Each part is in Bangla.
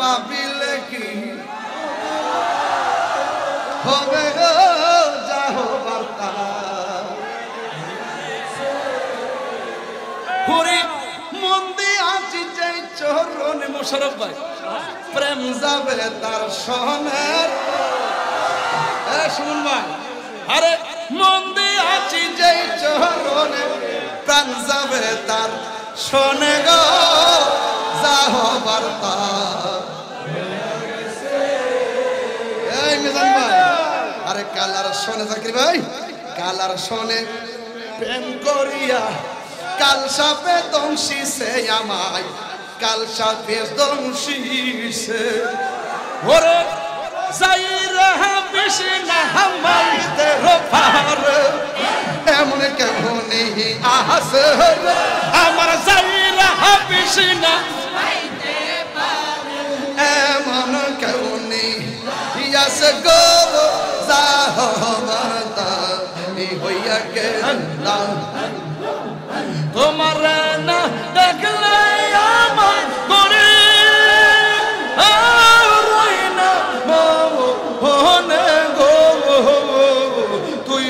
ভাবিলে কি হবে গো যা হবার তা পুরি মন দিয়ে আছি যে চরণে মোশারফ ভাই প্রেম যাবে তার সনের শুনুন ভাই আরে মন দিয়ে আছি যে চরণে প্রাণ যাবে তার শোনে গো যা হবার তা এই মিজান ভাই আরে কালার শোনে জাকির ভাই কালার শোনে প্রেম করিয়া কাল সাপে দংশিছে আমায় কাল সাপে দংশিছে ওরে যাইরা হাবিসি না হামাইতে রফার এমন কেমনি আহাসে আমার যাইরা হাবিসি না হাইতে পারে এমন কেমনি ইয়াসে গো যা হবার তা এই হইয়া গেল তোমার না দেখলে আমার করে রইনা মনে গো তুই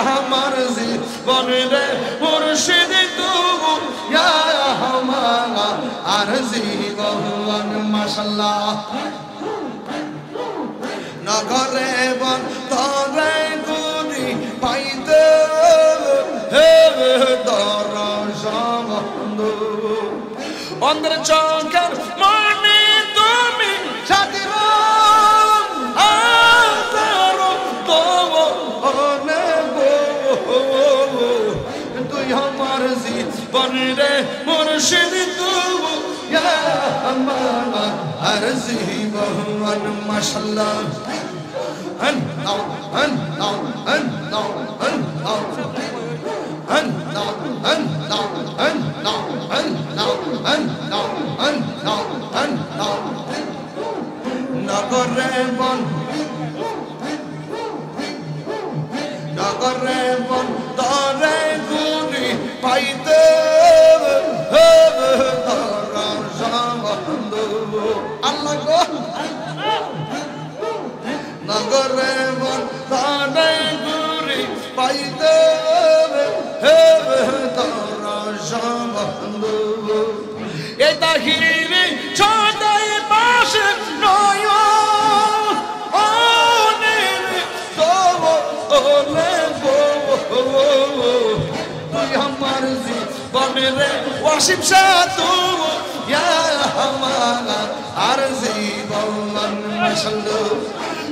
আমার জীবন রে মুর্শিদ তবু আমার আর জীবন মাশাআল্লাহ নগরে বন তরে গুরি পাইতে অন্ধের চোখের মনে তুমি সাথীর তুই আমার জীবন রে মুর্শিদ তবু আর জীবন মাশাআল্লাহ নগরে বন নগরে বন তরে গুরি পাইতে আল্লাহ গো নগরে বন তরে গুরি পাইতে এ তাহিরি ছদাই পাশে নয় তুই আমার জীবনের ওয়াসিম শাহ তুই আমার আর জীবন মাশাআল্লাহ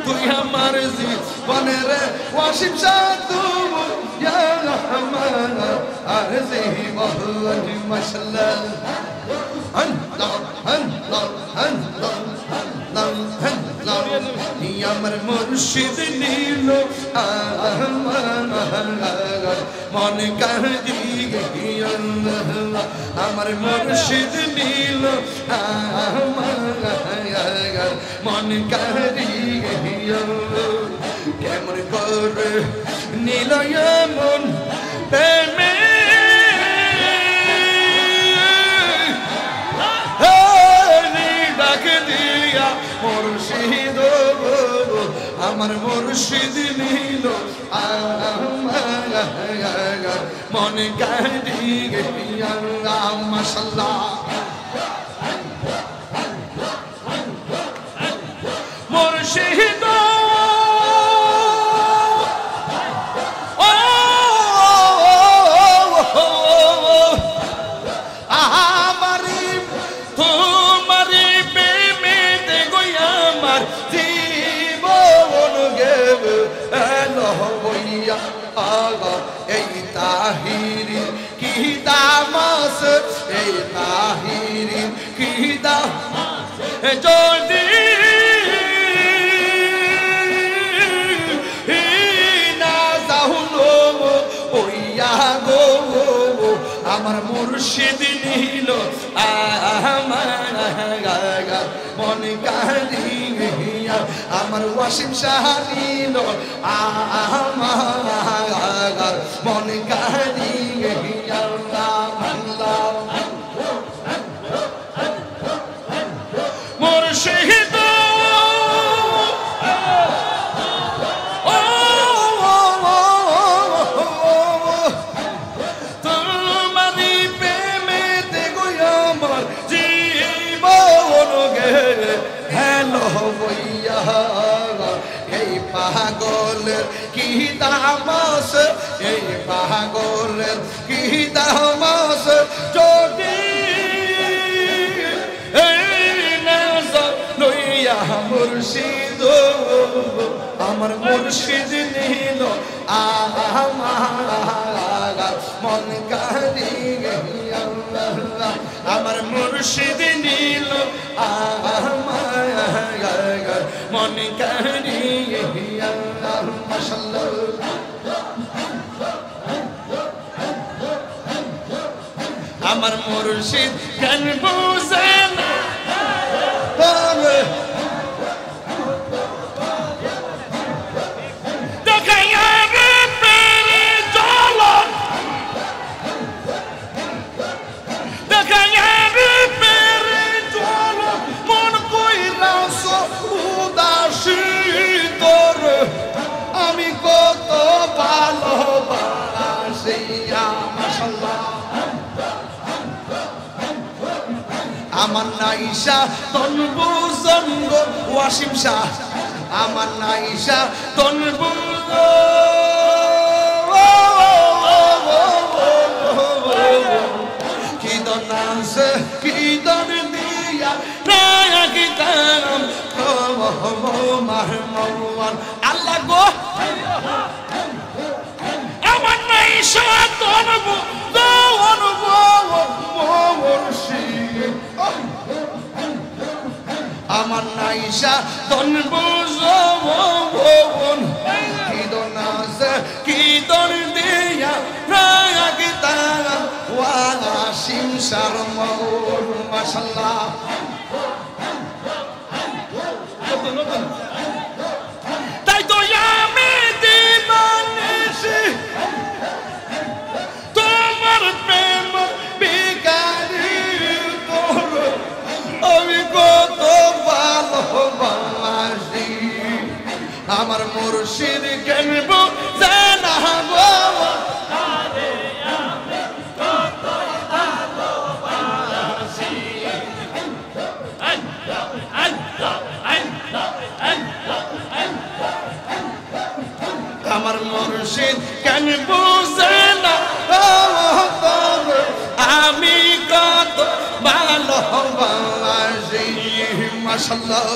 তুই আমার জীবনের ওয়াসিম শাহ তুই আমার আর জীবন মাশাআল্লাহ আমার মুর্শিদ নীল মন কাহিয়ে আমার মুর্শিদ নীল মন কাহিয়ে কেমন করে নীল মন প্রেমে মুর্শিদ আমার মুর্শিদ নীল মন কাহিয়ে মাশাআল্লাহ মুর্শিদ এই তাহিরি কি দামাস এই তাহিরি কি দামাস যদি না যাহুলো ওইয়া গো আমার মুর্শিদ নীল আমার মন কাহিয়া আমার ওয়াসিম শাহ নীল আমার মন কাহিয়া মুর্শিদ মুর্শিদ তোমারি প্রেমে দেখো আমার জীবন গে হেলো বইয়া এই পাগলের কি দামাস এই পাগলের কি দামাস যদি লইয়া মুর্শিদ আমার মুর্শিদ নিল আমার মন কারিয়ে আমার মুর্শিদ নীল আমার মন কারিয়ে মাশাআল্লাহ আমার মুর্শিদ কেন বুঝে না দেখাইয়া রে প্রেমে জ্বলন দেখাইয়া রে প্রেমে জ্বলন মন কইরাস উদাসী তোর আমি কত ভালোবাসি মাশাআল্লাহ আমার নাইশা তনবু জঙ্গ ওয়াসিম শাহ আমার নাইশা তনবু কি দনাসে কি দন দিয়া নায়কি কাম মাহমুদ আল্লাহ গো আমার নাই তনবু মুর্শিদ আমার নাইশা তনবু কি দনাসে কি দর দিয়া নায়কি কাম ওয়াসিম শাহ মাশাআল্লাহ তাই তো আমি দিবানিসি তোমার প্রেম বিকারি তোর আমি কত ভালোবাসি আমার মুর্শিদ কেন বুঝে না গো আমার মুর্শিদ কেন বুঝে না আমি কত ভালোবাসি মাশাআল্লাহ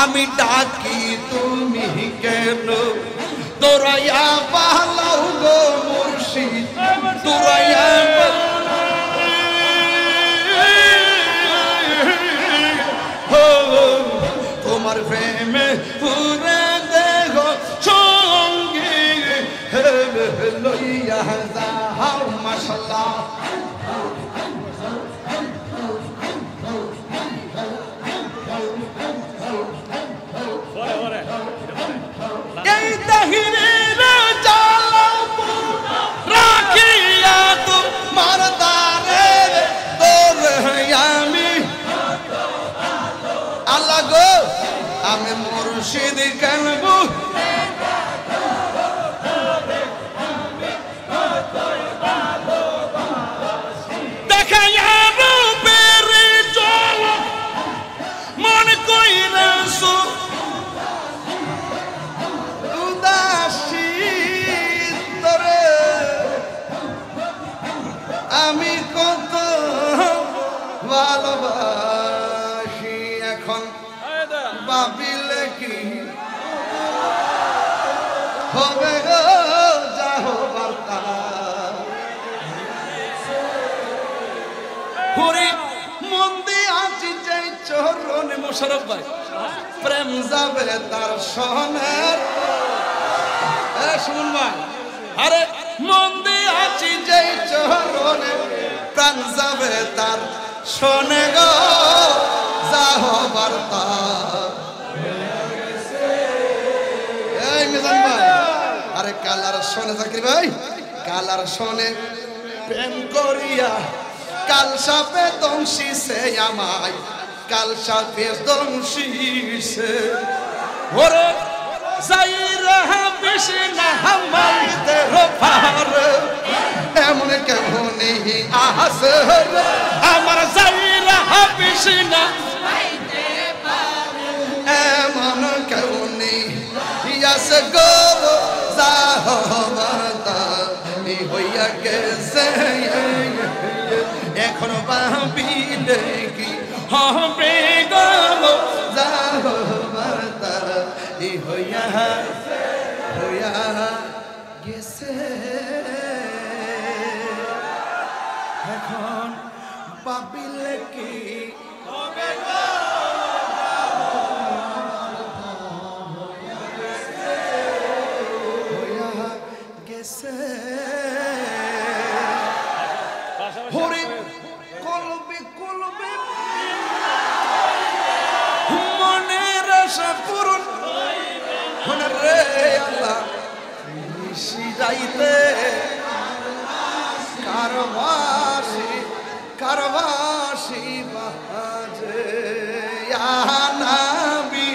আমি ডাকি তুমি কেন তোরাইয়া পালাও গো মুর্শিদ তোরাইয়া তোমার প্রেমে পুরে দেহ সঙ্গে লইয়া যাও মাশাআল্লাহ এই তাহিরের জালাও রাখিয়া তো মারদারে তোর আমি আল্লাহ গো আমি মুর্শিদ কেনব দেখাইয়া রূপের ঝলক মন কইরাস উদাসী তোরে আমি কত ভালোবাসি এখন ভাবিলে কি হবে গো যা হবার তা হরি মন দিয়ে আছি যে চরণে মোশারফ ভাই প্রেম যাবে তার সনের শুনুন ভাই আরে মন দিয়ে আছি যে চরণে প্রাণ যাবে তার শোনে গো যা হবার তা এই মিজান ভাই আরে কালার শোনে জাকির ভাই কালার শোনে প্রেম করিয়া কাল সাপে দংশি সে আমায় কাল সাফেস দংশিসে ওরে যাইরা বেশি না হামাইতে রফার এমন কেমনি আসে আমার যাইরা বেশি না এমন কেমনি আসে গো যাহবাতা হইয়া গেছে এখন ভাবিলে কি হবে গো যাহবাতা হইয়া গেছে এখন ভাবিলে কি হবে গো হরি কলবে কলবে মনের আশা পূরণ হনে রে আল্লাহ নিশি যাইতে কারবাসি বাজে নাবি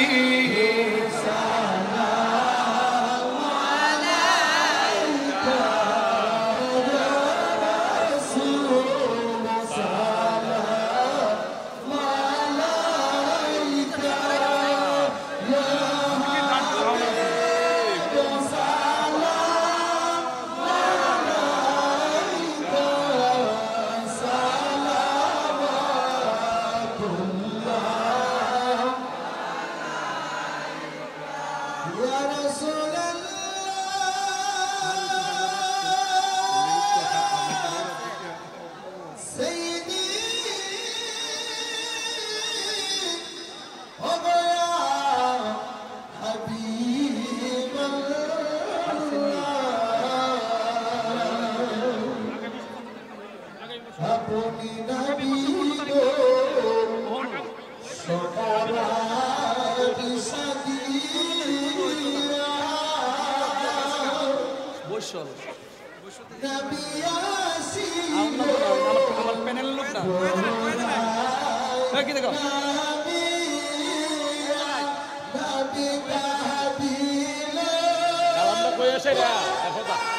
আমার প্যানেল লোক না কি দেখো কালামটা কই আসে রে